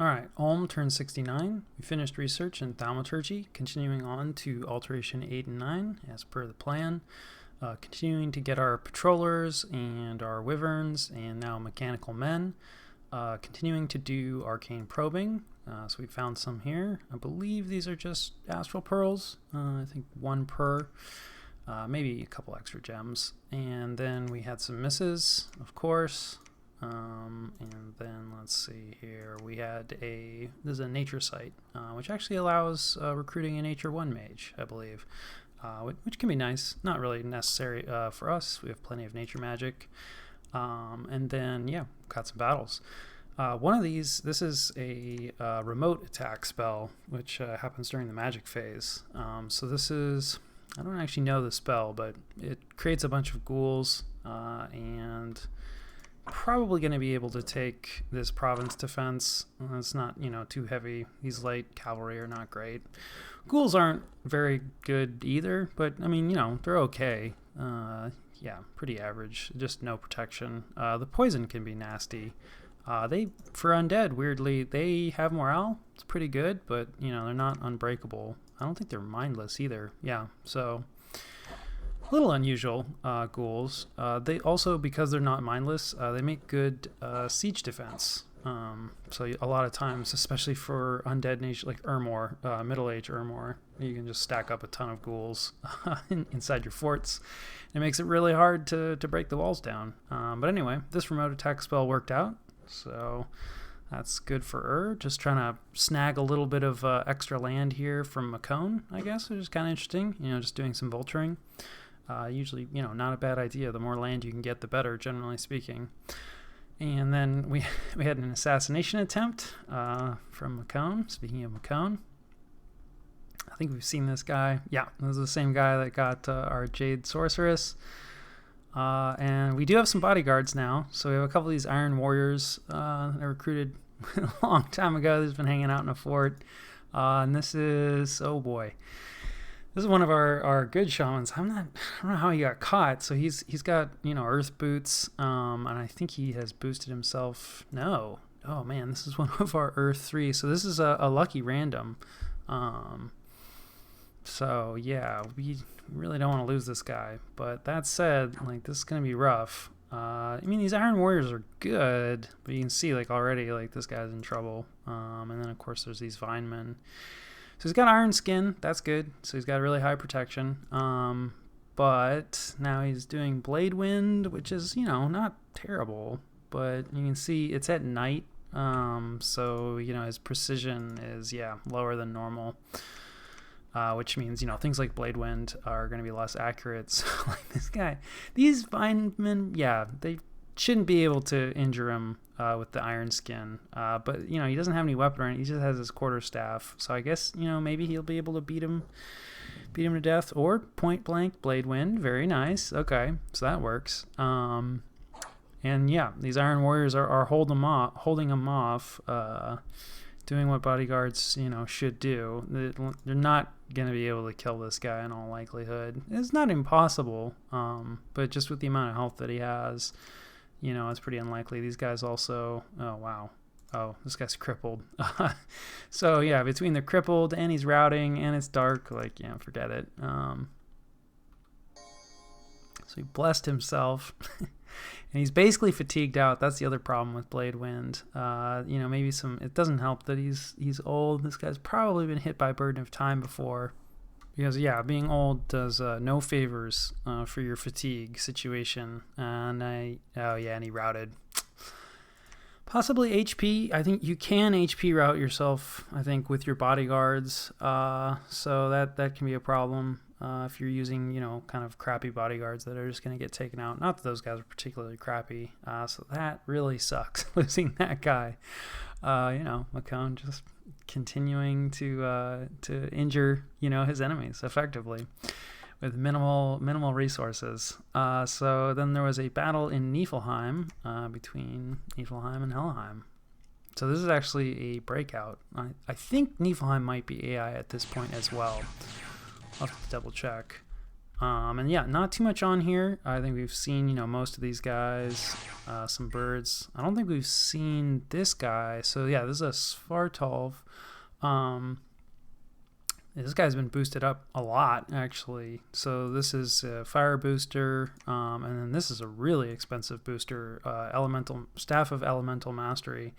Alright, Ulm turned 69. We finished research in thaumaturgy, continuing on to alteration 8 and 9 as per the plan. Continuing to get our patrollers and our wyverns and now mechanical men. Continuing to do arcane probing. So we found some here. I believe these are just astral pearls. I think one per. Maybe a couple extra gems. And then we had some misses, of course. And then let's see here, we had this is a nature site, which actually allows recruiting a nature 1 mage, I believe, which can be nice. Not really necessary for us. We have plenty of nature magic. And then, yeah, got some battles. One of these, this is a remote attack spell, which happens during the magic phase. So this is, I don't actually know the spell, but it creates a bunch of ghouls, and probably going to be able to take this province defense. It's not, too heavy. These light cavalry are not great. Ghouls aren't very good either, but I mean, they're okay. Yeah, pretty average. Just no protection. The poison can be nasty. For undead, weirdly, they have morale. It's pretty good, but they're not unbreakable. I don't think they're mindless either. Yeah, so a little unusual, ghouls. They also, because they're not mindless, they make good siege defense. So a lot of times, especially for undead nation like Ermor, middle-age Ermor, you can just stack up a ton of ghouls inside your forts. It makes it really hard to break the walls down. But anyway, this remote attack spell worked out, so that's good for just trying to snag a little bit of extra land here from Macone, I guess, which is kind of interesting. Just doing some vulturing. Usually, not a bad idea. The more land you can get, the better, generally speaking. And then we had an assassination attempt from Macone. Speaking of Macone, I think we've seen this guy. Yeah, this is the same guy that got our Jade Sorceress. And we do have some bodyguards now. So we have a couple of these Iron Warriors that I recruited a long time ago. They've been hanging out in a fort. And this is, oh boy. This is one of our good shamans. I don't know how he got caught. So he's got, earth boots, and I think he has boosted himself. No. Oh man, this is one of our earth 3. So this is a lucky random. So yeah, we really don't want to lose this guy. But that said, this is going to be rough. I mean, these Iron Warriors are good, but you can see already this guy's in trouble. And then of course there's these Vinemen. So he's got iron skin, that's good. So he's got really high protection. But now he's doing Blade Wind, which is, not terrible. But you can see it's at night. So, his precision is, lower than normal. Which means, things like Blade Wind are going to be less accurate. So, this guy, these Vinemen, they shouldn't be able to injure him with the iron skin, but he doesn't have any weapon or he just has his quarterstaff, so I guess maybe he'll be able to beat him to death, or point blank Blade Wind. Very nice. Okay, so that works. And yeah, these Iron Warriors are holding him off, doing what bodyguards should do. They're not gonna be able to kill this guy in all likelihood. It's not impossible, but just with the amount of health that he has, it's pretty unlikely. These guys also, oh wow, oh, this guy's crippled. So yeah, between the crippled and he's routing and it's dark, forget it. So he blessed himself. And he's basically fatigued out. That's the other problem with Blade Wind. Maybe it doesn't help that he's old. This guy's probably been hit by Burden of Time before. Because, being old does no favors for your fatigue situation. And and he routed. Possibly HP. I think you can HP route yourself, I think, with your bodyguards. So that can be a problem if you're using, kind of crappy bodyguards that are just going to get taken out. Not that those guys are particularly crappy. So that really sucks, losing that guy. Macone just continuing to injure his enemies effectively with minimal resources. So then there was a battle in Niflheim between Niflheim and Helheim. So this is actually a breakout. I think Niflheim might be AI at this point as well. I'll have to double check. And yeah, not too much on here. I think we've seen, you know, most of these guys, some birds. I don't think we've seen this guy. So yeah, this is a Svartalv. This guy's been boosted up a lot, actually. So this is a fire booster, and then this is a really expensive booster, elemental staff of elemental mastery.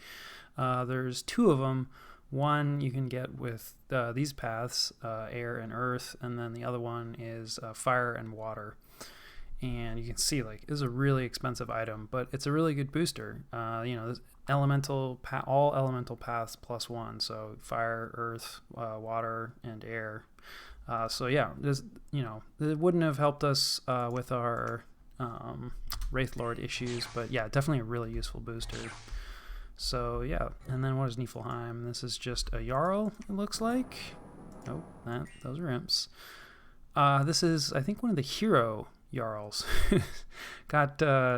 There's two of them. One you can get with these paths, air and earth, and then the other one is fire and water. And you can see, like, this is a really expensive item, but it's a really good booster. You know, this all elemental paths +1, so fire, earth, water, and air. So yeah, this, you know, it wouldn't have helped us with our Wraithlord issues, but yeah, definitely a really useful booster. So yeah, and then what is Niflheim? This is just a Jarl, it looks like. Oh, those are imps. This is, I think, one of the hero Jarls. Got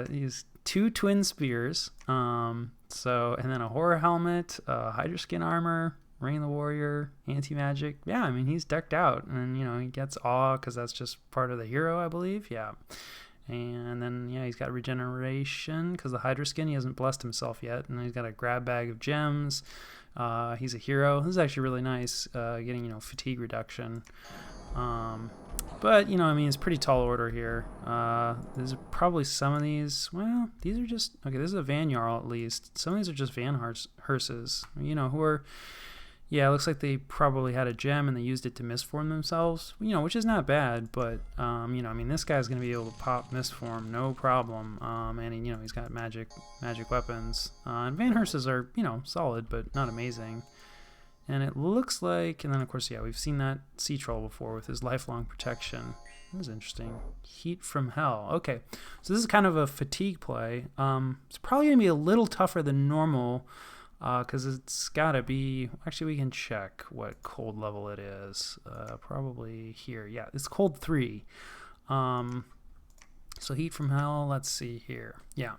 these 2 twin spears, and then a horror helmet, Hydra skin armor, Reign of the Warrior, anti-magic. Yeah, I mean, he's decked out, and you know, he gets awe because that's just part of the hero, I believe. Yeah. And then, yeah, he's got regeneration because the Hydra skin, he hasn't blessed himself yet. And then he's got a grab bag of gems. He's a hero. This is actually really nice, getting, you know, fatigue reduction. But, you know, I mean, it's pretty tall order here. There's probably some of these. Well, these are just, okay, this is a Van Jarl at least. Some of these are just Van Hearses, you know, who are, yeah, it looks like they probably had a gem and they used it to misform themselves, you know, which is not bad, but, you know, I mean, this guy's going to be able to pop misform, no problem, and, you know, he's got magic weapons, and Van Hearses are, you know, solid, but not amazing, and it looks like, and then, of course, yeah, we've seen that Sea Troll before with his lifelong protection. That was interesting. Heat from Hell. Okay, so this is kind of a fatigue play. It's probably going to be a little tougher than normal, because it's got to be, actually we can check what cold level it is, probably here. Yeah, it's cold 3. So Heat from Hell, let's see here. Yeah,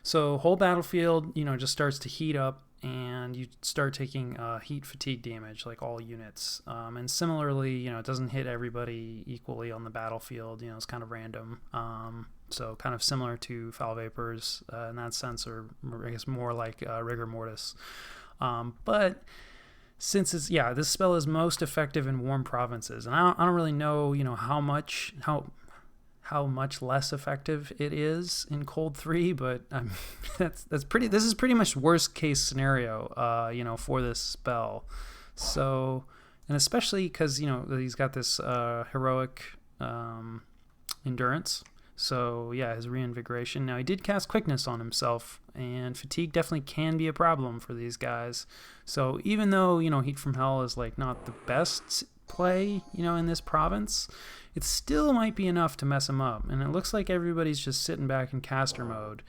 so whole battlefield, you know, just starts to heat up, and you start taking heat fatigue damage, like all units. And similarly, you know, it doesn't hit everybody equally on the battlefield, you know, it's kind of random. So kind of similar to Foul Vapors in that sense, or I guess more like Rigor Mortis. But since it's, yeah, this spell is most effective in warm provinces, and I don't really know, you know, how much less effective it is in cold 3, but that's pretty. This is pretty much worst case scenario, you know, for this spell. So, and especially because, you know, he's got this heroic endurance. So yeah, his reinvigoration. Now he did cast quickness on himself, and fatigue definitely can be a problem for these guys. So even though, you know, Heat from Hell is like not the best play, you know, in this province, it still might be enough to mess him up. And it looks like everybody's just sitting back in caster mode.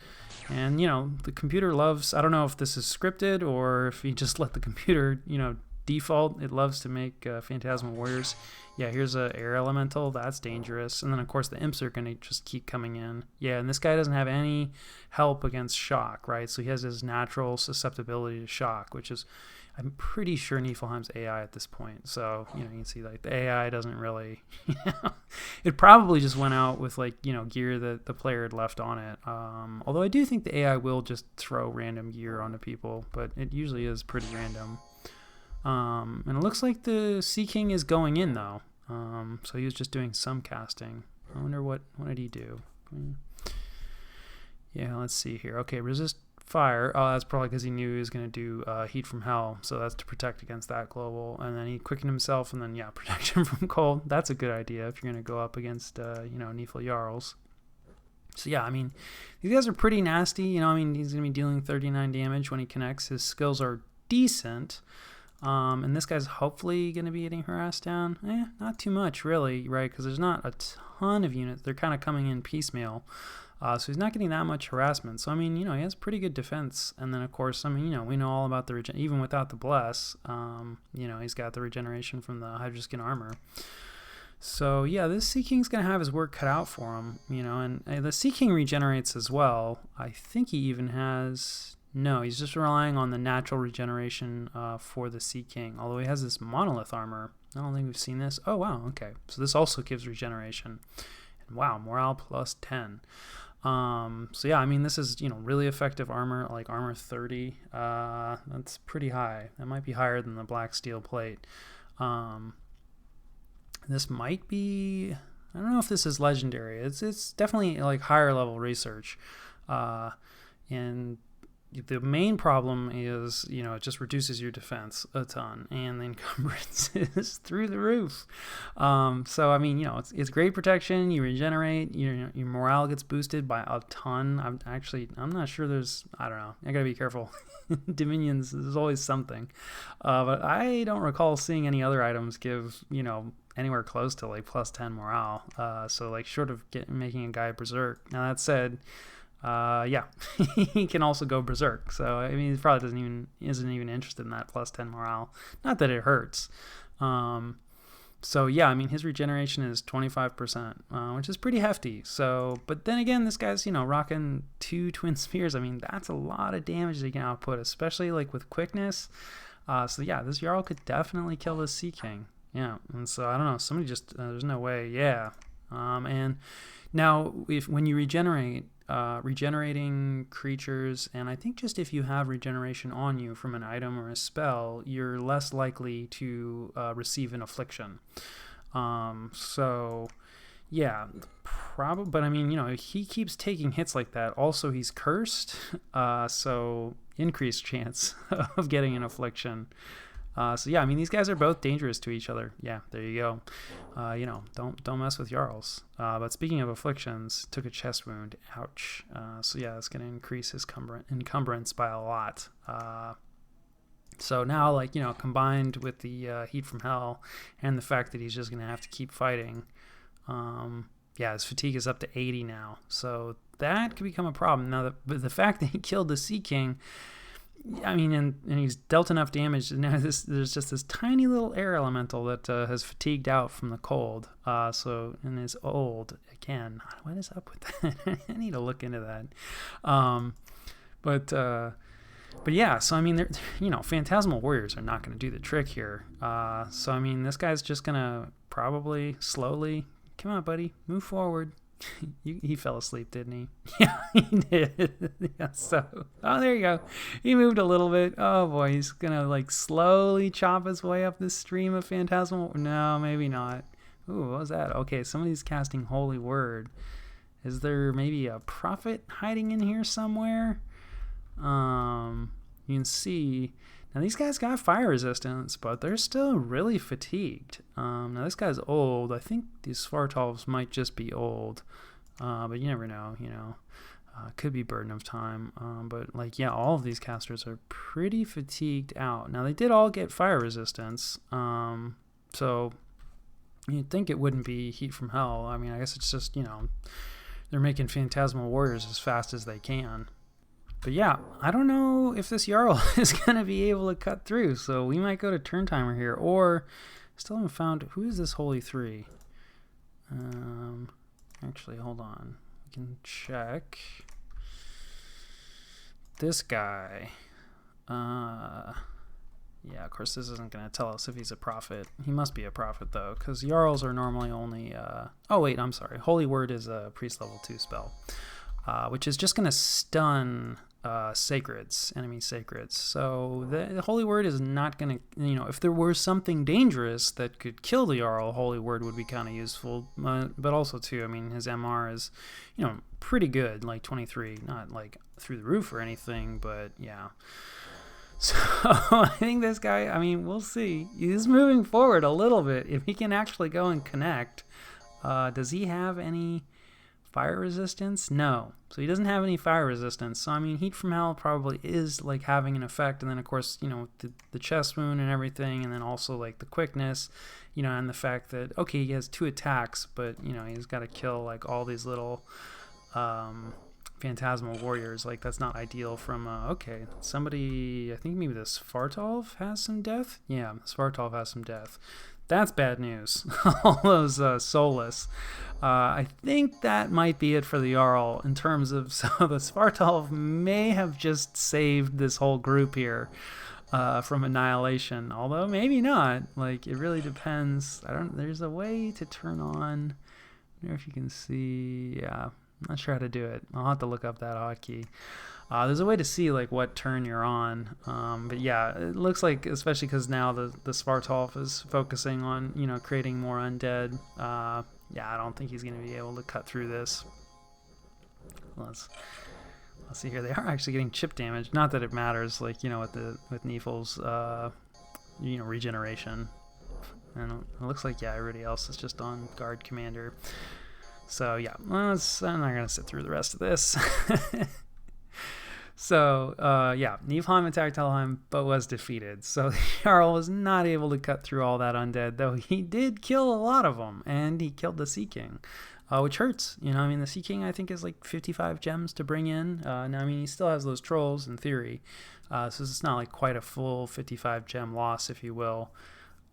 And, you know, the computer loves, I don't know if this is scripted or if you just let the computer, you know, default. It loves to make Phantasmal Warriors. Yeah, here's a air elemental. That's dangerous. And then, of course, the imps are going to just keep coming in. Yeah, and this guy doesn't have any help against shock, right? So he has his natural susceptibility to shock, which is, I'm pretty sure, Niflheim's AI at this point. So, you know, you can see, like, the AI doesn't really, you know, it probably just went out with, like, you know, gear that the player had left on it. Although I do think the AI will just throw random gear onto people, but it usually is pretty random. And it looks like the Sea King is going in, though. So he was just doing some casting. I wonder what did he do? Yeah, let's see here. Okay, resist fire. Oh, that's probably because he knew he was going to do Heat from Hell. So that's to protect against that global. And then he quickened himself, and then, yeah, protection from cold. That's a good idea if you're going to go up against, you know, Niefel Jarls. So, yeah, I mean, these guys are pretty nasty. You know, I mean, he's going to be dealing 39 damage when he connects. His skills are decent. And this guy's hopefully going to be getting harassed down. Not too much, really, right? Because there's not a ton of units. They're kind of coming in piecemeal. So he's not getting that much harassment. So, I mean, you know, he has pretty good defense. And then, of course, I mean, you know, we know all about the even without the bless, you know, he's got the regeneration from the Hydra skin armor. So, yeah, this Sea King's going to have his work cut out for him, you know. And the Sea King regenerates as well. I think he even has... No, he's just relying on the natural regeneration for the Sea King. Although he has this monolith armor. I don't think we've seen this. Oh, wow, okay. So this also gives regeneration. And wow, morale plus 10. So yeah, I mean, this is, really effective armor, like armor 30. That's pretty high. That might be higher than the black steel plate. This might be, I don't know if this is legendary. It's definitely like higher level research. And the main problem is, it just reduces your defense a ton, and the encumbrance is through the roof. So I mean, it's great protection. You regenerate. Your morale gets boosted by a ton. I'm not sure. I don't know. I gotta be careful. Dominions, there's always something, but I don't recall seeing any other items give anywhere close to like plus 10 morale. So like short of making a guy berserk. Now that said. Yeah, he can also go berserk. So I mean, he probably isn't even interested in that plus 10 morale. Not that it hurts. So yeah, I mean, his regeneration is 25%, which is pretty hefty. So, but then again, this guy's rocking 2 twin spears. I mean, that's a lot of damage they can output, especially like with quickness. So yeah, this Jarl could definitely kill this Sea King. Yeah, and so I don't know. Somebody just there's no way. Yeah, and now when you regenerate. Regenerating creatures, and I think just if you have regeneration on you from an item or a spell, you're less likely to receive an affliction. So yeah, probably. But I mean, he keeps taking hits like that. Also, he's cursed, so increased chance of getting an affliction. So yeah, I mean, these guys are both dangerous to each other. Yeah, there you go. Don't mess with Jarls. But speaking of afflictions, took a chest wound. Ouch. So yeah, it's gonna increase his encumbrance by a lot. So now, like, combined with the heat from hell and the fact that he's just gonna have to keep fighting, yeah, his fatigue is up to 80 now. So that could become a problem. Now, the fact that he killed the Sea King. I mean, and he's dealt enough damage. Now there's just this tiny little air elemental that has fatigued out from the cold. And is old again. What is up with that? I need to look into that. But yeah. So I mean, phantasmal warriors are not going to do the trick here. So I mean, this guy's just gonna probably slowly. Come on, buddy, move forward. He fell asleep, didn't he? Yeah, he did. Yeah, so, there you go. He moved a little bit. Oh boy, he's gonna like slowly chop his way up this stream of phantasmal. No, maybe not. Ooh, what was that? Okay, somebody's casting Holy Word. Is there maybe a prophet hiding in here somewhere? You can see. Now, these guys got fire resistance, but they're still really fatigued. Now, this guy's old. I think these Svartalfs might just be old. But you never know, could be Burden of Time. But, like, yeah, all of these casters are pretty fatigued out. Now, they did all get fire resistance. So you'd think it wouldn't be Heat from Hell. I mean, I guess it's just, they're making Phantasmal Warriors as fast as they can. But yeah, I don't know if this Jarl is going to be able to cut through, so we might go to turn timer here, or still haven't found, who is this Holy 3? Actually, hold on. We can check. This guy. Yeah, of course this isn't going to tell us if he's a prophet. He must be a prophet, though, because Jarls are normally only, oh wait, I'm sorry. Holy Word is a priest level 2 spell, which is just going to stun enemy sacreds. So the Holy Word is not going to, if there were something dangerous that could kill the Jarl, Holy Word would be kind of useful. But also, too, I mean, his MR is, pretty good, like 23, not like through the roof or anything, but yeah. So I think this guy, I mean, we'll see. He's moving forward a little bit. If he can actually go and connect, does he have any fire resistance? No. So he doesn't have any fire resistance. So I mean, Heat from Hell probably is like having an effect. And then of course, the chest wound and everything. And then also like the quickness, and the fact that, okay, he has 2 attacks, but he's got to kill like all these little phantasmal warriors. Like that's not ideal from, okay, somebody, I think maybe the Svartalf has some death. Yeah, Svartalf has some death. that's bad news. All those soulless. I think that might be it for the Jarl in terms of, so the Svartalf may have just saved this whole group here from annihilation, although maybe not. Like, it really depends. There's a way to turn on, I don't know if you can see, yeah, I'm not sure how to do it. I'll have to look up that hotkey. There's a way to see like what turn you're on, but yeah, it looks like, especially because now the Svartalf is focusing on, you know, creating more undead. Yeah, I don't think he's going to be able to cut through this. Let's see here. They are actually getting chip damage. Not that it matters, like, you know, with Niefel's you know, regeneration. And it looks like, yeah, everybody else is just on guard commander. So yeah, I'm not going to sit through the rest of this. So, yeah, Niflheim attacked Helheim, but was defeated. So Jarl was not able to cut through all that undead, though he did kill a lot of them, and he killed the Sea King, which hurts. You know, I mean, the Sea King, I think, is like 55 gems to bring in. Now, I mean, he still has those trolls in theory, so it's not like quite a full 55 gem loss, if you will.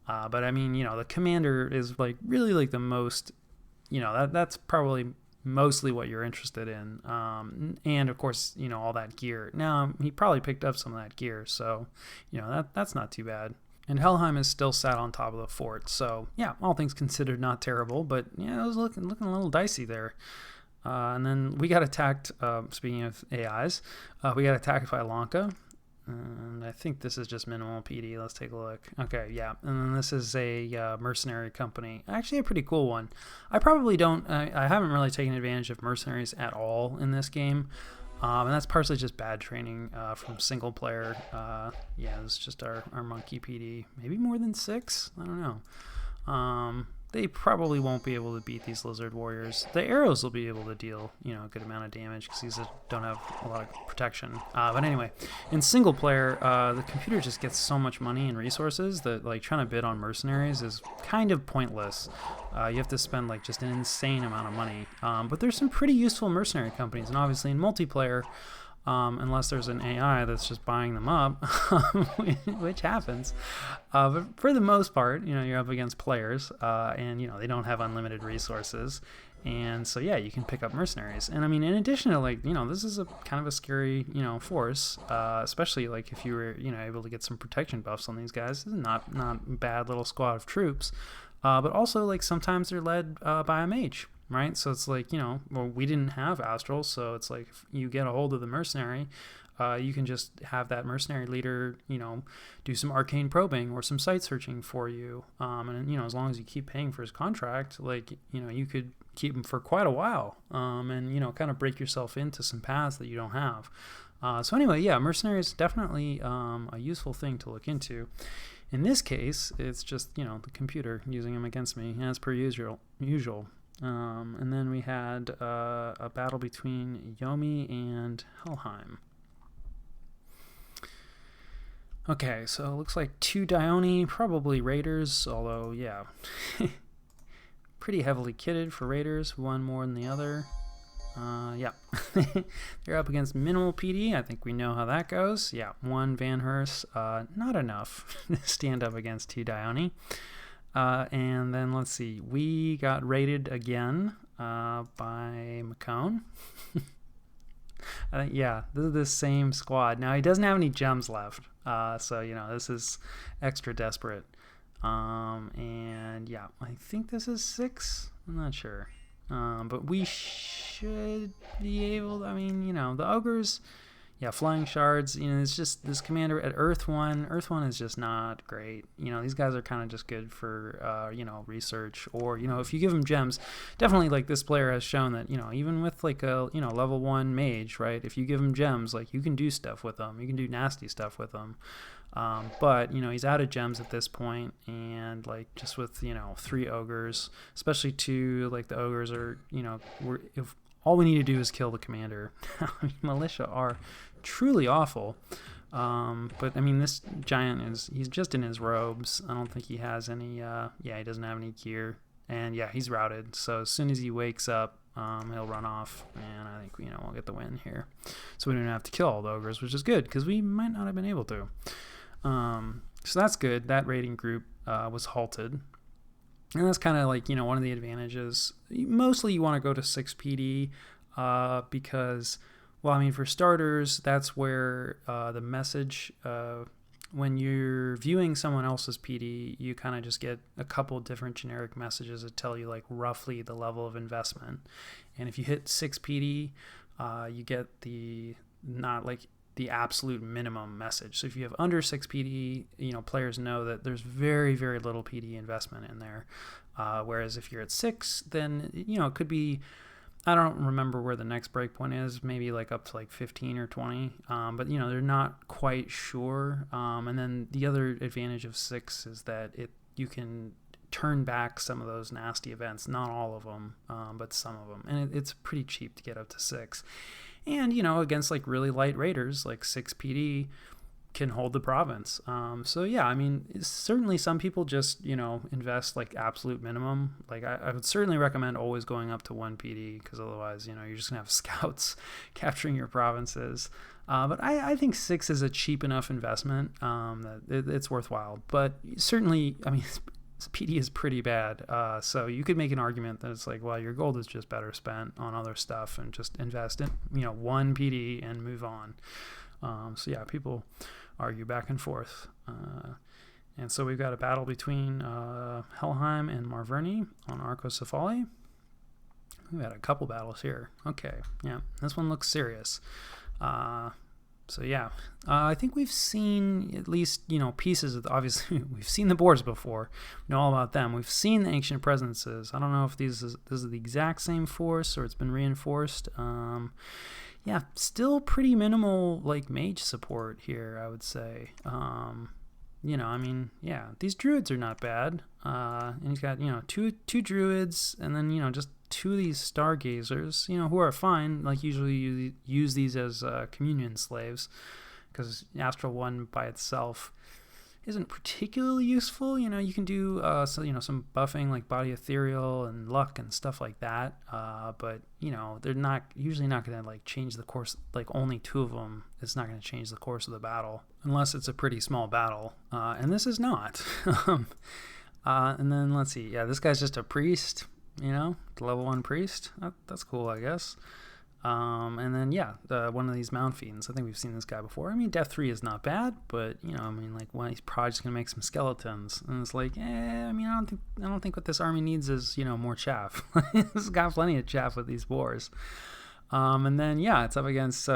But I mean, you know, the commander is like really like the most, you know, that's probably mostly what you're interested in, and of course, you know, all that gear. Now he probably picked up some of that gear, so you know, that's not too bad. And Helheim is still sat on top of the fort, so yeah, all things considered, not terrible, but yeah, it was looking a little dicey there. And then we got attacked, speaking of AIs, we got attacked by Lanka. And I think this is just minimal PD. Let's take a look. Okay, yeah. And then this is a mercenary company. Actually, a pretty cool one. I probably don't... I haven't really taken advantage of mercenaries at all in this game. And that's partially just bad training from single player. Yeah, this is just our monkey PD. Maybe more than 6? I don't know. They probably won't be able to beat these lizard warriors. The arrows will be able to deal, you know, a good amount of damage because these don't have a lot of protection. But anyway, in single player, the computer just gets so much money and resources that like trying to bid on mercenaries is kind of pointless. You have to spend like just an insane amount of money. But there's some pretty useful mercenary companies, and obviously in multiplayer, unless there's an AI that's just buying them up, which happens. But for the most part, you know, you're up against players, and, you know, they don't have unlimited resources. And so, yeah, you can pick up mercenaries. And, I mean, in addition to, like, you know, this is a kind of a scary, you know, force, especially, like, if you were, you know, able to get some protection buffs on these guys. This is not a bad little squad of troops. But also, like, sometimes they're led by a mage. Right, so it's like, you know, well, we didn't have Astral, so it's like if you get a hold of the mercenary, you can just have that mercenary leader, you know, do some arcane probing or some site searching for you, and you know, as long as you keep paying for his contract, like, you know, you could keep him for quite a while, and you know, kind of break yourself into some paths that you don't have. So anyway, yeah, mercenary is definitely a useful thing to look into. In this case, it's just, you know, the computer using him against me as per usual. And then we had a battle between Yomi and Helheim. Okay, so it looks like 2 Dione, probably raiders, although, yeah, pretty heavily kitted for raiders, one more than the other. Yeah, they're up against minimal PD. I think we know how that goes. Yeah, 1 Van Hurst, not enough to stand up against 2 Dione. And then let's see, we got raided again by McCone. I think, yeah, this is the same squad. Now, he doesn't have any gems left, so, you know, this is extra desperate. And yeah, I think this is 6. I'm not sure. But we should be able to, I mean, you know, the ogres... Yeah, flying shards, you know, it's just this commander at Earth 1. Earth 1 is just not great. You know, these guys are kind of just good for, you know, research, or, you know, if you give them gems, definitely, like, this player has shown that, you know, even with, like, a, you know, level 1 mage, right, if you give him gems, like, you can do stuff with them. You can do nasty stuff with them. But, you know, he's out of gems at this point, and, like, just with, you know, 3 ogres, especially 2, like, the ogres are, you know, if all we need to do is kill the commander. I mean, militia are truly awful, but I mean, this giant he's just in his robes. I don't think he has any yeah, he doesn't have any gear, and yeah, he's routed. So as soon as he wakes up, he'll run off, and I think, you know, we'll get the win here. So we don't have to kill all the ogres, which is good because we might not have been able to. So that's good. That raiding group was halted. And that's kind of like, one of the advantages. Mostly you want to go to 6 PD because, well, I mean, for starters, that's where the message, when you're viewing someone else's PD, you kind of just get a couple different generic messages that tell you like roughly the level of investment. And if you hit 6 PD, you get not like the absolute minimum message. So if you have under 6 PD, players know that there's very, very little PD investment in there. Whereas if you're at 6, then, it could be, I don't remember where the next breakpoint is, maybe like up to like 15 or 20. But, they're not quite sure. And then the other advantage of 6 is that you can turn back some of those nasty events, not all of them, but some of them. And it's pretty cheap to get up to 6. And, against like really light raiders, like 6 PD can hold the province. So yeah, I mean, certainly some people just, invest like absolute minimum. Like I would certainly recommend always going up to 1 PD because otherwise, you're just gonna have scouts capturing your provinces. But I think 6 is a cheap enough investment that it's worthwhile. But certainly, I mean, PD is pretty bad, so you could make an argument that it's like, well, your gold is just better spent on other stuff and just invest in 1 PD and move on. So yeah, people argue back and forth, and so we've got a battle between Helheim and Marverni on Arcocephali. We've had a couple battles here. Okay, yeah, this one looks serious. So yeah, I think we've seen at least, pieces of obviously we've seen the boars before. We know all about them. We've seen the ancient presences. I don't know if this is the exact same force or it's been reinforced. Yeah, still pretty minimal like mage support here, I would say. I mean, yeah, these druids are not bad. And he's got, two druids and then, just 2 of these stargazers, who are fine. Like usually you use these as communion slaves because Astral 1 by itself isn't particularly useful. You can do some buffing like body ethereal and luck and stuff like that. But they're usually not going to like change the course. Like only 2 of them, it's not going to change the course of the battle unless it's a pretty small battle. And this is not. And then let's see. Yeah, this guy's just a priest. The level 1 priest. That's cool, I guess. And then yeah, one of these Mount Fiends. I think we've seen this guy before. I mean, Death 3 is not bad, but he's probably just gonna make some skeletons, and it's like, I don't think what this army needs is more chaff. It's got plenty of chaff with these boars. And then yeah, it's up against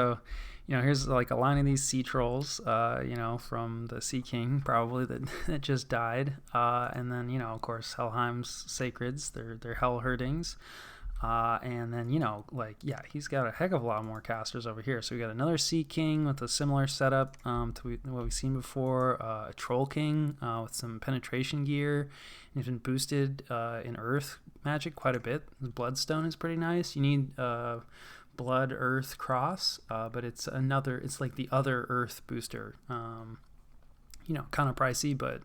here's like a line of these sea trolls, from the Sea King probably that just died. And then, of course, Helheim's sacreds, they're hell herdings. And then, he's got a heck of a lot more casters over here. So we got another Sea King with a similar setup to what we've seen before. A Troll King with some penetration gear. And he's been boosted in Earth magic quite a bit. The Bloodstone is pretty nice. You need Blood Earth Cross, but it's like the other Earth booster. Kind of pricey, but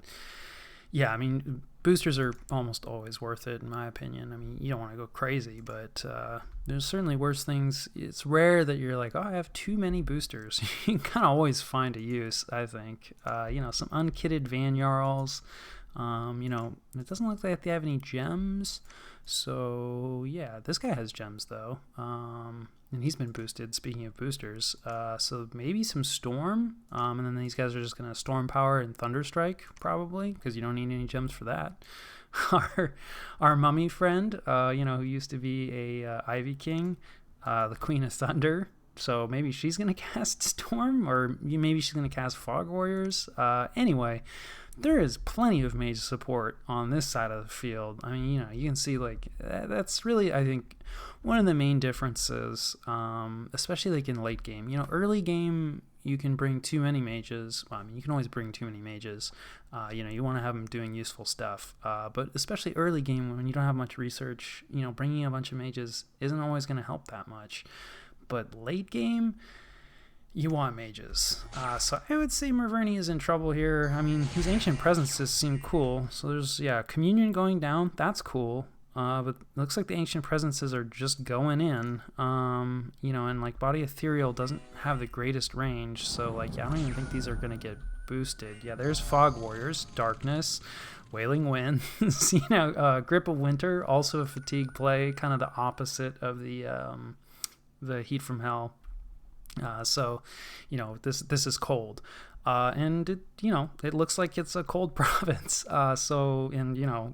yeah, I mean, boosters are almost always worth it in my opinion. I mean, you don't want to go crazy, but there's certainly worse things. It's rare that you're like, oh, I have too many boosters. You can kind of always find a use, I think. Some unkitted Van Jarls. It doesn't look like they have any gems. So yeah, this guy has gems though. And he's been boosted, speaking of boosters. So maybe some Storm. And then these guys are just going to Storm Power and Thunderstrike, probably, because you don't need any gems for that. Our mummy friend, who used to be a Ivy King, the Queen of Thunder. So maybe she's going to cast Storm, or maybe she's going to cast Fog Warriors. Anyway, there is plenty of mage support on this side of the field. I mean, you can see like that's really, I think, one of the main differences, especially like in late game. Early game you can bring too many mages. Well, I mean, you can always bring too many mages. You want to have them doing useful stuff. But especially early game when you don't have much research, bringing a bunch of mages isn't always going to help that much. But late game, you want mages. So I would say Marverni is in trouble here. I mean, his ancient presences seem cool. So there's, communion going down. That's cool. But looks like the ancient presences are just going in. And like body ethereal doesn't have the greatest range. So like, I don't even think these are going to get boosted. Yeah, there's Fog Warriors, Darkness, Wailing Winds, you know, Grip of Winter, also a fatigue play, kind of the opposite of the Heat from Hell. So, you know, this is cold. And it, you know, it looks like it's a cold province. And you know,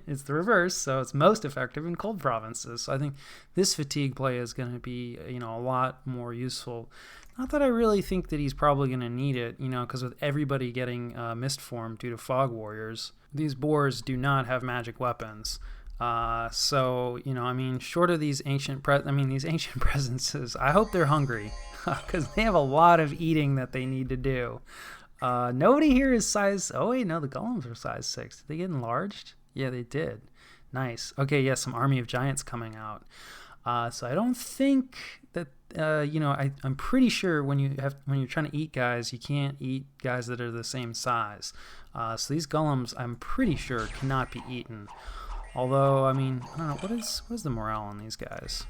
it's the reverse, so it's most effective in cold provinces. So I think this fatigue play is going to be, you know, a lot more useful. Not that I really think that he's probably going to need it, you know, because with everybody getting mist form due to fog warriors, these boars do not have magic weapons. So, you know, I mean, short of these ancient presences, I hope they're hungry because they have a lot of eating that they need to do. Nobody here is size, oh wait, no, the golems are size 6. Did they get enlarged? Yeah, they did. Nice. Okay, yeah, some army of giants coming out. So I don't think that, you know, I'm pretty sure when you're trying to eat guys, you can't eat guys that are the same size. So these golems, I'm pretty sure, cannot be eaten. Although, I mean, I don't know, what is the morale on these guys?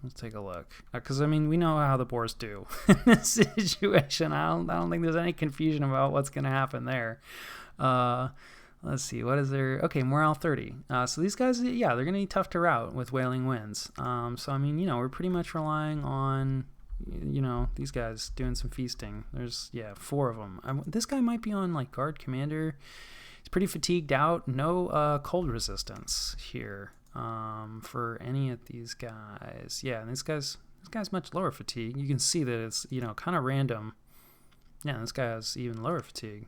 Let's take a look. Because, I mean, we know how the boars do in this situation. I don't think there's any confusion about what's going to happen there. Let's see, what is there? Okay, morale 30. So these guys, yeah, they're going to be tough to rout with Wailing Winds. So, I mean, you know, we're pretty much relying on, you know, these guys doing some feasting. There's, yeah, 4 of them. This guy might be on, like, guard commander. He's pretty fatigued out. No cold resistance here for any of these guys. Yeah, and this guy's much lower fatigue. You can see that it's, you know, kind of random. Yeah, this guy has even lower fatigue.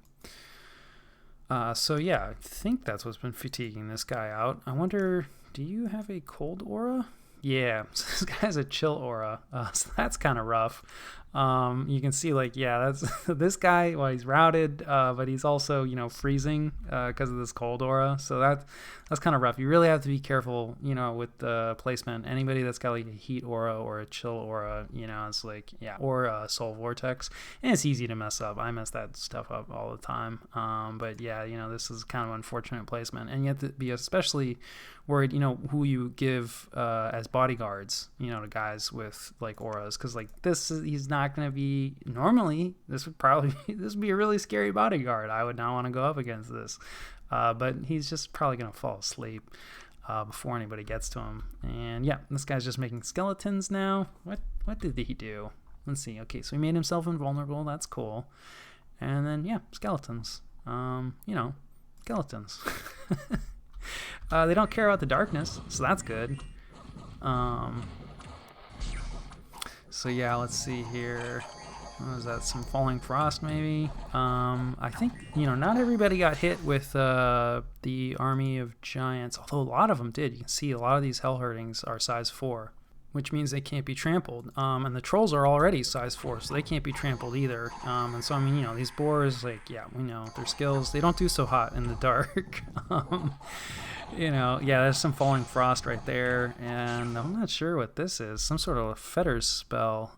So yeah, I think that's what's been fatiguing this guy out. I wonder, do you have a cold aura? Yeah, so this guy has a chill aura, so that's kind of rough. You can see, like, yeah, that's this guy, well, he's routed, but he's also, you know, freezing because of this cold aura, so that's kind of rough. You really have to be careful, you know, with the placement. Anybody that's got, like, a heat aura or a chill aura, you know, it's like, yeah, or a soul vortex, and it's easy to mess up. I mess that stuff up all the time. But yeah, you know, this is kind of unfortunate placement, and you have to be especially worried, you know, who you give as bodyguards, you know, to guys with, like, auras, because, like, he's not going to be, normally this would be a really scary bodyguard. I would not want to go up against this, but he's just probably going to fall asleep before anybody gets to him. And yeah, this guy's just making skeletons now. What did he do? Let's see. Okay, so he made himself invulnerable. That's cool. And then yeah, skeletons. You know, skeletons. They don't care about the darkness, so that's good. So yeah, let's see here. What was that? Some falling frost, maybe? I think, you know, not everybody got hit with the army of giants, although a lot of them did. You can see a lot of these hell herdings are size 4, which means they can't be trampled. And the trolls are already size 4, so they can't be trampled either. And so, I mean, you know, these boars, like, yeah, we know their skills. They don't do so hot in the dark. You know, yeah, there's some falling frost right there, and I'm not sure what this is. Some sort of a fetters spell.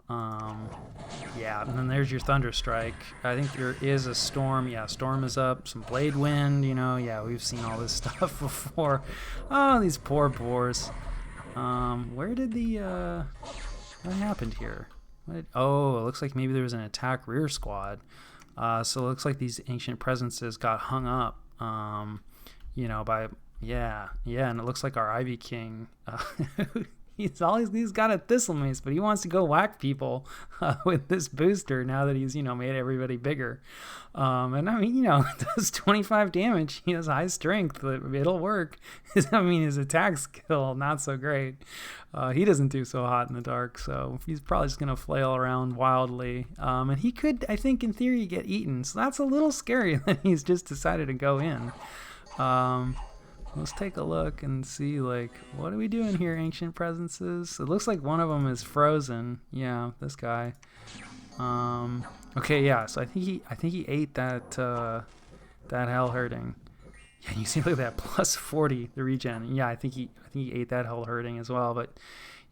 Yeah, and then there's your thunder strike. I think there is a storm. Yeah, storm is up. Some blade wind, you know. Yeah, we've seen all this stuff before. Oh, these poor boars. Where did what happened here? Oh, it looks like maybe there was an attack rear squad. So it looks like these ancient presences got hung up, you know, by... Yeah, and it looks like our Ivy King, he's got a thistle mace, but he wants to go whack people with this booster now that he's, you know, made everybody bigger. And I mean, you know, it does 25 damage. He has high strength. It'll work. I mean, his attack skill, not so great. He doesn't do so hot in the dark, so he's probably just going to flail around wildly. And he could, I think, in theory, get eaten. So that's a little scary that he's just decided to go in. Let's take a look and see, like, what are we doing here, ancient presences? It looks like one of them is frozen. Yeah, this guy. Okay, yeah. So I think he ate that hell herding. Yeah, you see, look at that, plus 40 the regen. Yeah, I think he ate that hell herding as well. But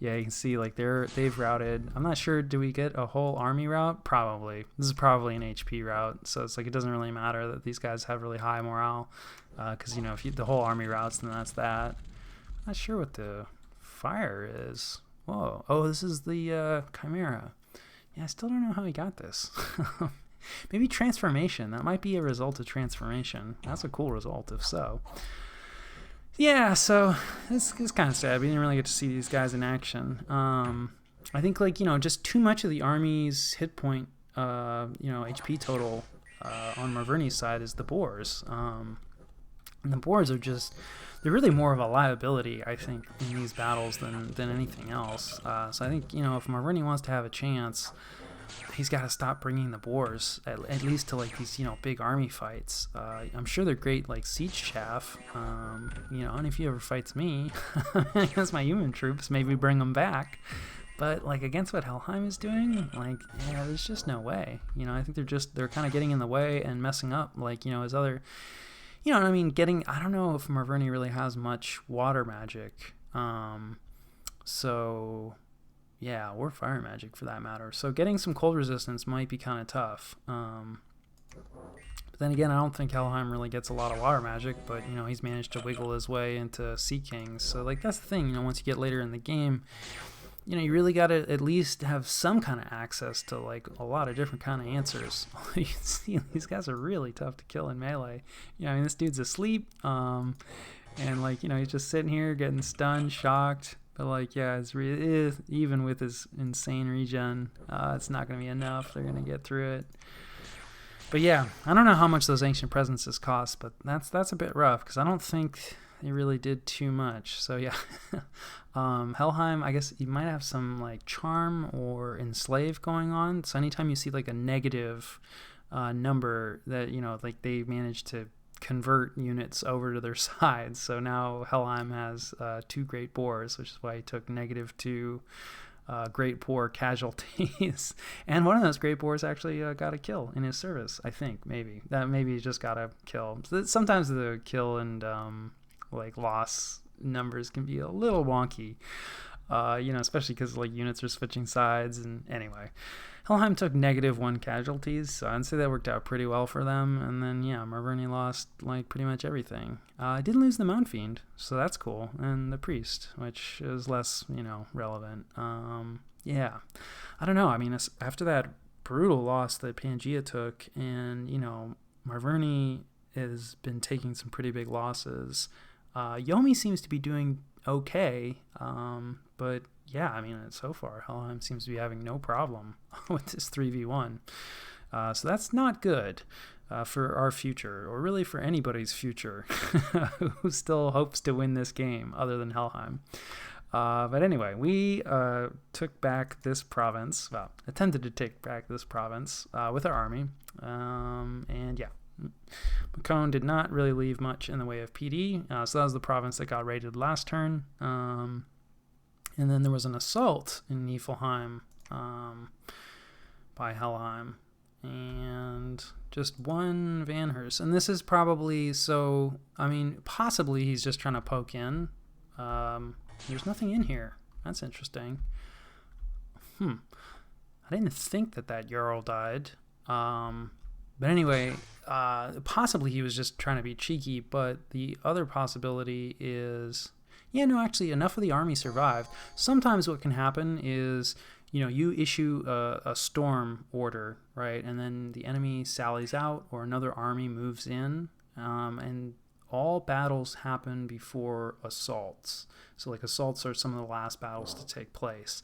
yeah, you can see, like, they've routed. I'm not sure. Do we get a whole army route? Probably. This is probably an HP route. So it's like it doesn't really matter that these guys have really high morale. Because, you know, if the whole army routes, then that's that. I'm not sure what the fire is. Whoa. Oh, this is the Chimera. Yeah, I still don't know how he got this. Maybe transformation. That might be a result of transformation. That's a cool result if so. Yeah, so it's kind of sad. We didn't really get to see these guys in action. I think, like, just too much of the army's hit point, HP total on Marverni's side is the boars. And the boars are they're really more of a liability, I think, in these battles than anything else. So I think, if Marverni wants to have a chance, he's got to stop bringing the boars, at least to, like, these, big army fights. I'm sure they're great, like, siege chaff, and if he ever fights me against my human troops, maybe bring them back. But, like, against what Helheim is doing, like, yeah, there's just no way. I think they're kind of getting in the way and messing up, like, his other, I don't know if Marverni really has much water magic. Yeah, or fire magic for that matter. So getting some cold resistance might be kind of tough. But then again, I don't think Helheim really gets a lot of water magic, but, he's managed to wiggle his way into Sea Kings. So, like, that's the thing, once you get later in the game, you really got to at least have some kind of access to, like, a lot of different kind of answers. You can see these guys are really tough to kill in melee. This dude's asleep, and, like, he's just sitting here getting stunned, shocked. But, like, yeah, even with his insane regen, it's not going to be enough. They're going to get through it. But, yeah, I don't know how much those Ancient Presences cost, but that's a bit rough because I don't think they really did too much. So, yeah. Helheim, I guess you might have some, like, Charm or Enslave going on. So anytime you see, like, a negative number that, like, they managed to convert units over to their side. So now Helheim has 2 Great Boars, which is why he took -2 Great Boar casualties. And one of those Great Boars actually got a kill in his service, I think. Maybe he just got a kill. Sometimes the kill and like loss numbers can be a little wonky, especially because, like, units are switching sides. And anyway, Helheim took -1 casualties, so I'd say that worked out pretty well for them. And then, yeah, Marverni lost, like, pretty much everything. I didn't lose the Mount Fiend, so that's cool, and the Priest, which is less, relevant. Yeah, I don't know. After that brutal loss that Pangea took, and, Marverni has been taking some pretty big losses. Yomi seems to be doing okay, but yeah, so far Helheim seems to be having no problem with this 3v1. So that's not good for our future, or really for anybody's future who still hopes to win this game other than Helheim. But anyway, we took back this province, attempted to take back this province with our army, and yeah. Macone did not really leave much in the way of PD, so that was the province that got raided last turn. And then there was an assault in Niflheim by Helheim, and just 1 Vanhurst. And this is probably, possibly he's just trying to poke in. There's nothing in here. That's interesting. I didn't think that Jarl died. But anyway, possibly he was just trying to be cheeky, but the other possibility is, actually enough of the army survived. Sometimes what can happen is, you issue a storm order, right? And then the enemy sallies out or another army moves in, and all battles happen before assaults. So, like, assaults are some of the last battles to take place.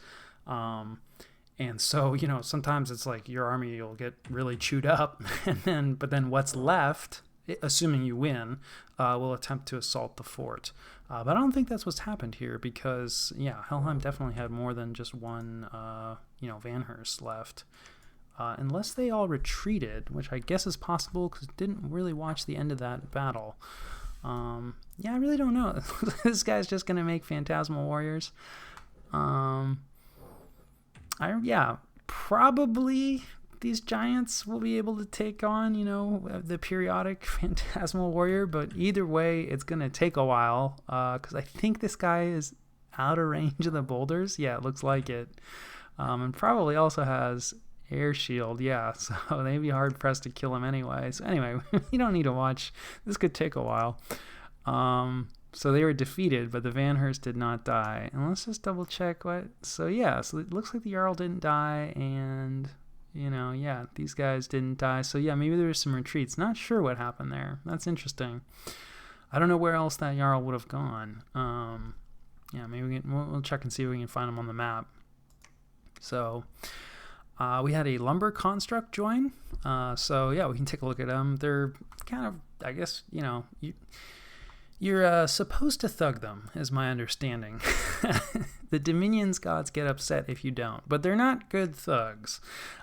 And so, sometimes it's like your army will get really chewed up, but then what's left, assuming you win, will attempt to assault the fort. But I don't think that's what's happened here because, yeah, Helheim definitely had more than just 1, Vanhurst left. Unless they all retreated, which I guess is possible because I didn't really watch the end of that battle. Yeah, I really don't know. This guy's just going to make Phantasmal Warriors. Probably these giants will be able to take on, the periodic Phantasmal Warrior, but either way, it's going to take a while, because I think this guy is out of range of the boulders. Yeah, it looks like it. And probably also has air shield, yeah, so they'd be hard-pressed to kill him anyway. So anyway, you don't need to watch. This could take a while. So they were defeated, but the Vanhurst did not die. And let's just double check what. So yeah, so it looks like the Jarl didn't die, and Yeah, these guys didn't die. So yeah, maybe there was some retreats. Not sure what happened there. That's interesting. I don't know where else that Jarl would have gone. Yeah, maybe we'll check and see if we can find them on the map. So we had a lumber construct join. So yeah, we can take a look at them. They're kind of, I guess, you're supposed to thug them, is my understanding. The Dominion's gods get upset if you don't, but they're not good thugs.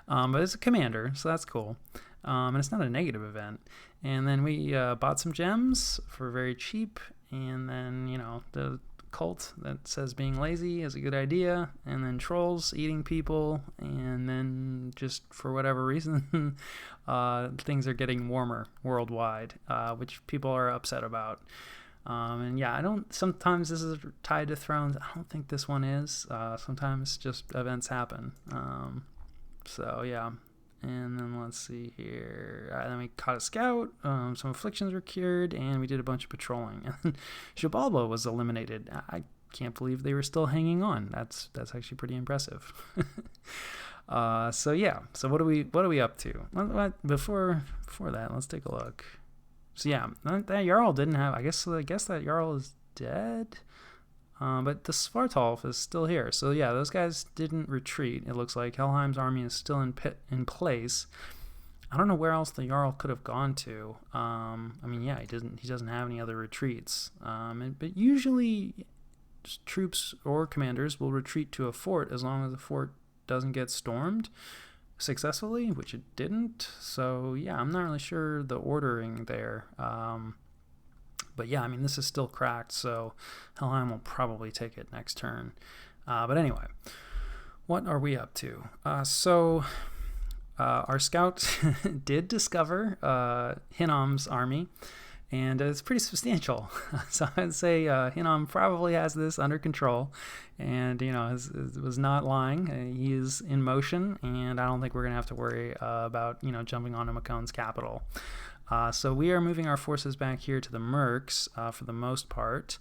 But it's a commander, so that's cool. And it's not a negative event. And then we bought some gems for very cheap, and then, the cult that says being lazy is a good idea, and then trolls eating people, and then just for whatever reason, things are getting warmer worldwide, which people are upset about. And yeah, sometimes this is tied to thrones. I don't think this one is. Sometimes just events happen. So yeah. And then let's see here. Then we caught a scout. Some afflictions were cured, and we did a bunch of patrolling. And Xibalba was eliminated. I can't believe they were still hanging on. That's actually pretty impressive. So yeah. So what are we up to? Before that, let's take a look. So yeah, that Jarl didn't have. I guess that Jarl is dead. But the Svartalf is still here. So yeah, those guys didn't retreat. It looks like Helheim's army is still in place. I don't know where else the Jarl could have gone to. Yeah, he doesn't have any other retreats. But usually troops or commanders will retreat to a fort as long as the fort doesn't get stormed successfully, which it didn't. So yeah, I'm not really sure the ordering there. But yeah, this is still cracked, so Helheim will probably take it next turn. But anyway, what are we up to? So our scout did discover Hinnom's army, and it's pretty substantial. So I'd say Hinnom probably has this under control, and was not lying. He is in motion, and I don't think we're going to have to worry about jumping onto Macone's capital. So we are moving our forces back here to the Mercs for the most part,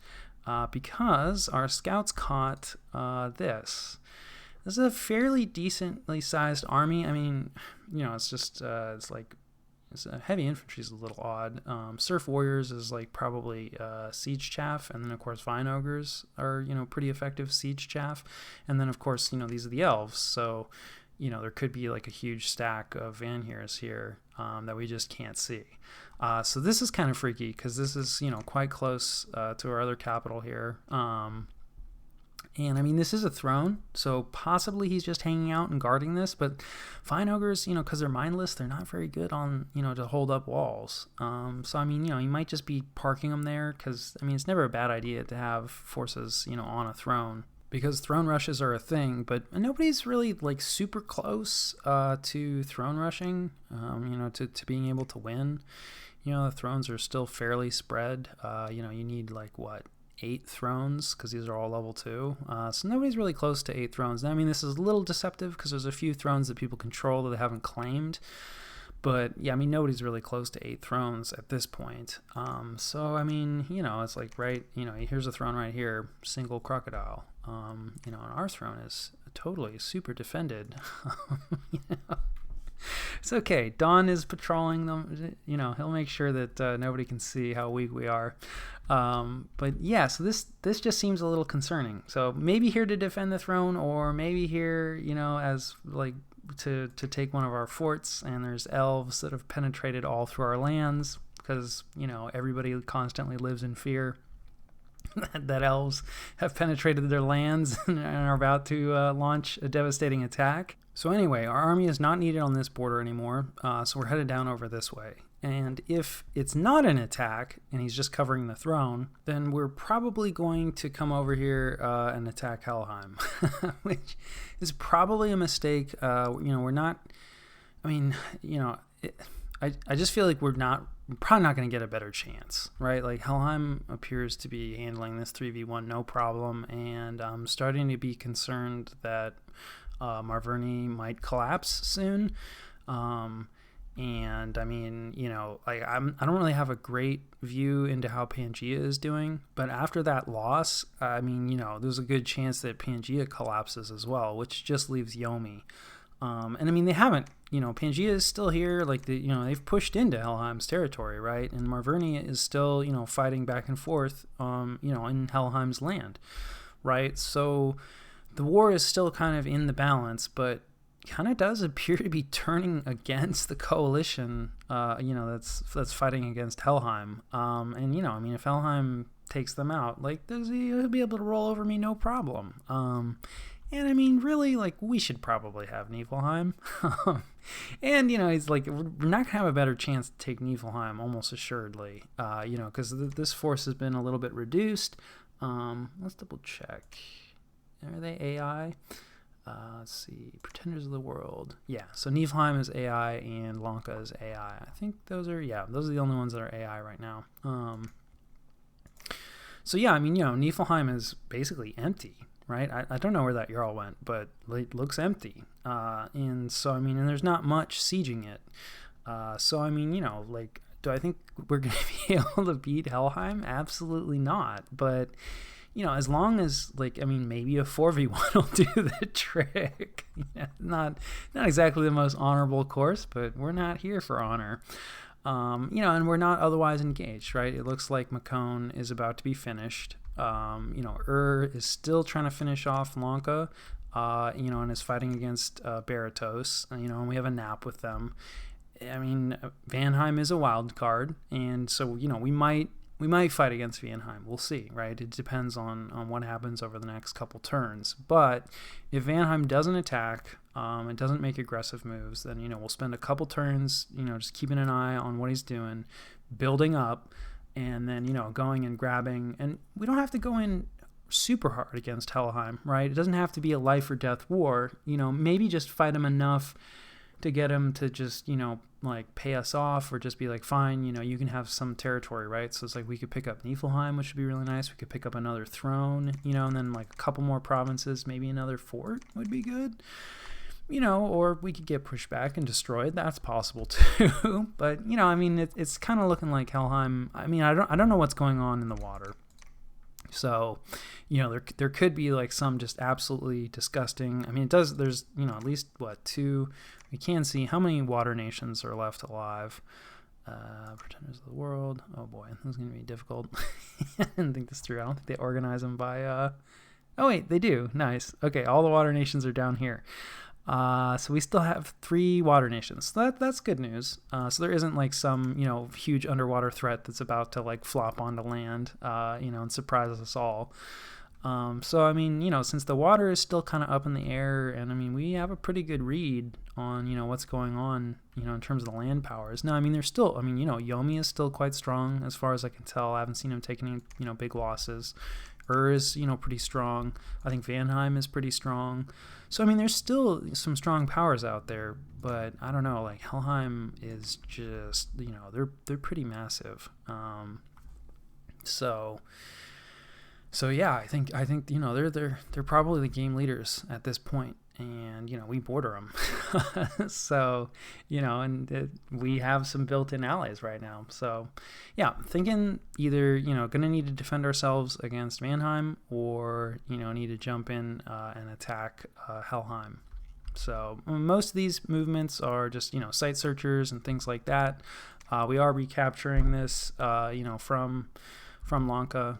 because our scouts caught this. This is a fairly decently sized army. It's just heavy infantry is a little odd. Surf warriors is probably siege chaff, and then of course vine ogres are pretty effective siege chaff, and then of course these are the elves. So there could be a huge stack of Vanheers here that we just can't see. So this is kind of freaky because this is, quite close to our other capital here. And this is a throne, so possibly he's just hanging out and guarding this. But Vine Ogres, because they're mindless, they're not very good on, to hold up walls. So, he might just be parking them there because, it's never a bad idea to have forces, on a throne. Because throne rushes are a thing, but nobody's really super close to throne rushing, to being able to win. The thrones are still fairly spread. You need 8 thrones because these are all level 2. So nobody's really close to 8 thrones. This is a little deceptive because there's a few thrones that people control that they haven't claimed. But yeah, nobody's really close to 8 thrones at this point. So it's here's a throne right here, single crocodile. And our throne is totally super defended. It's okay. Dawn is patrolling them. He'll make sure that nobody can see how weak we are. But yeah, so this just seems a little concerning. So maybe here to defend the throne, or maybe here, as to take one of our forts. And there's elves that have penetrated all through our lands because everybody constantly lives in fear that elves have penetrated their lands and are about to launch a devastating attack. So anyway, our army is not needed on this border anymore, so we're headed down over this way. And if it's not an attack and he's just covering the throne, then we're probably going to come over here and attack Helheim, which is probably a mistake. We're not. I just feel like we're probably not going to get a better chance, right? Helheim appears to be handling this 3v1 no problem, and I'm starting to be concerned that Marverni might collapse soon. And I don't really have a great view into how Pangaea is doing, but after that loss, there's a good chance that Pangaea collapses as well, which just leaves Yomi. And I mean, they haven't, Pangea is still here. Like, they've pushed into Helheim's territory, right? And Marvernia is still, fighting back and forth, in Helheim's land, right? So the war is still kind of in the balance, but kind of does appear to be turning against the coalition, that's fighting against Helheim. And, I mean, if Helheim takes them out, like, he'll be able to roll over me, no problem. And I mean, really, like, we should probably have Niflheim. And, he's like, we're not going to have a better chance to take Niflheim, almost assuredly, because this force has been a little bit reduced. Let's double check. Are they AI? Let's see. Pretenders of the World. Yeah, so Niflheim is AI and Lanka is AI. I think those are the only ones that are AI right now. So yeah, I mean, Niflheim is basically empty, right? I don't know where that Jarl went, but it looks empty. And so, I mean, and there's not much sieging it. So, I mean, like, do I think we're going to be able to beat Helheim? Absolutely not. But, as long as, like, I mean, maybe a 4v1 will do the trick. Not exactly the most honorable course, but we're not here for honor. And we're not otherwise engaged, right? It looks like Makone is about to be finished. Is still trying to finish off Lanka, and is fighting against Baratos, and we have a nap with them. I mean, Vanheim is a wild card, and so, we might fight against Vanheim. We'll see, right? It depends on what happens over the next couple turns. But if Vanheim doesn't attack, and doesn't make aggressive moves, then, we'll spend a couple turns, just keeping an eye on what he's doing, building up, and then, going and grabbing. And we don't have to go in super hard against Helheim, right? It doesn't have to be a life or death war. Maybe just fight him enough to get him to just, like, pay us off, or just be like, fine, you can have some territory, right? So it's like we could pick up Niflheim, which would be really nice. We could pick up another throne, and then like a couple more provinces, maybe another fort would be good. Or we could get pushed back and destroyed. That's possible too. But, I mean, it's kind of looking like Helheim. I mean, I don't know what's going on in the water. So, there could be like some just absolutely disgusting. I mean, there's, at least two. We can see how many water nations are left alive. Pretenders of the World. Oh boy, this is going to be difficult. I didn't think this through. I don't think they organize them by, oh wait, they do. Nice. Okay, all the water nations are down here. So we still have 3 water nations. So that's good news. So there isn't like some, huge underwater threat that's about to like flop onto land, and surprise us all. So, I mean, since the water is still kind of up in the air, and I mean, we have a pretty good read on, what's going on, in terms of the land powers. Now, I mean, there's still, I mean, Yomi is still quite strong as far as I can tell. I haven't seen him take any, big losses. Is, pretty strong. I think Vanheim is pretty strong. So, I mean, there's still some strong powers out there, but I don't know, like, Helheim is just, they're pretty massive. So yeah, I think they're probably the game leaders at this point, and we border them. So we have some built-in allies right now. So yeah, thinking either gonna need to defend ourselves against Vanheim, or need to jump in and attack Helheim. So most of these movements are just site searchers and things like that. We are recapturing this from Lanka,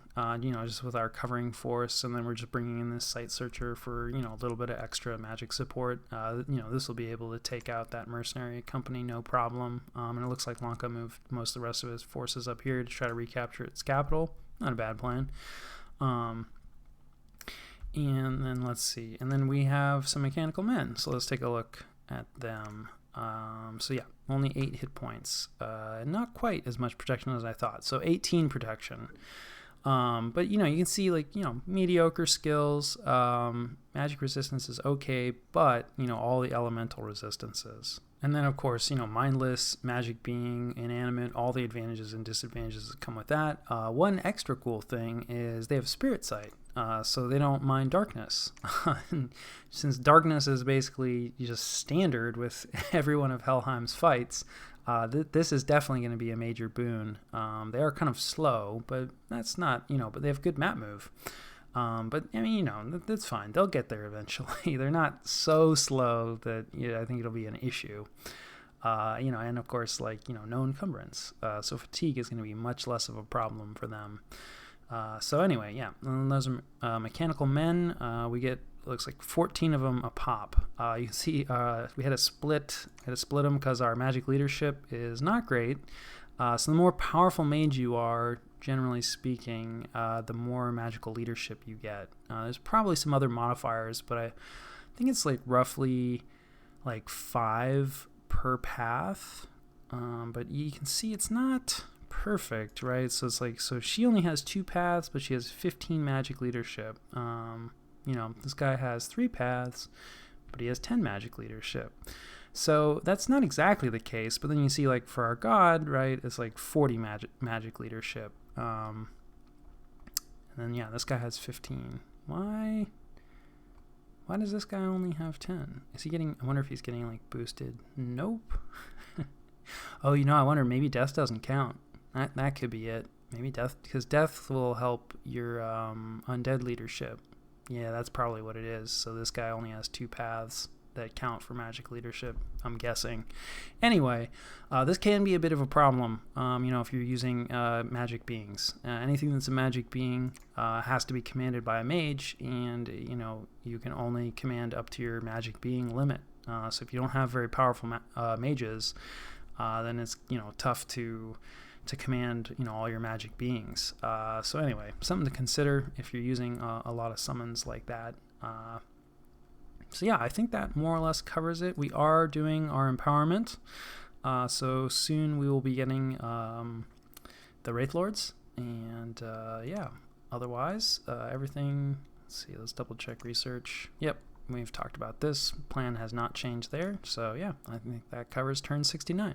just with our covering force, and then we're just bringing in this site searcher for, a little bit of extra magic support. This will be able to take out that mercenary company, no problem. And it looks like Lanka moved most of the rest of his forces up here to try to recapture its capital. Not a bad plan. And then let's see. And then we have some mechanical men. So let's take a look at them. So yeah, only 8 hit points. Not quite as much protection as I thought. So 18 protection. But you can see, like, mediocre skills. Magic resistance is okay, but all the elemental resistances. And then, of course, mindless, magic being, inanimate, all the advantages and disadvantages that come with that. One extra cool thing is they have spirit sight. So they don't mind darkness. Since darkness is basically just standard with every one of Helheim's fights, this is definitely going to be a major boon. They are kind of slow, but that's not, but they have good map move. But I mean, that's fine. They'll get there eventually. They're not so slow that I think it'll be an issue. And of course, no encumbrance. So fatigue is going to be much less of a problem for them. So anyway, yeah, and those are mechanical men. We get, looks like 14 of them a pop. You can see we had to split them because our magic leadership is not great. So the more powerful mage you are, generally speaking, the more magical leadership you get. There's probably some other modifiers, but I think it's roughly 5 per path. But you can see it's not perfect, right? So it's so she only has 2 paths, but she has 15 magic leadership. This guy has 3 paths, but he has 10 magic leadership. So that's not exactly the case, but then you see for our god, right, it's 40 magic leadership. And then this guy has 15. Why does this guy only have 10? Is he getting, I wonder if he's getting boosted. Nope. Oh, I wonder, maybe death doesn't count. That could be it. Maybe death, because death will help your undead leadership. Yeah, that's probably what it is. So this guy only has 2 paths that count for magic leadership, I'm guessing. Anyway, this can be a bit of a problem, if you're using magic beings. Anything that's a magic being has to be commanded by a mage, and, you can only command up to your magic being limit. So if you don't have very powerful mages, then it's, tough to command, all your magic beings. So anyway, something to consider if you're using a lot of summons like that. So yeah, I think that more or less covers it. We are doing our empowerment. So soon we will be getting the Wraith Lords. And yeah, otherwise, everything, let's see, let's double check research. Yep, we've talked about this. Plan has not changed there. So yeah, I think that covers turn 69.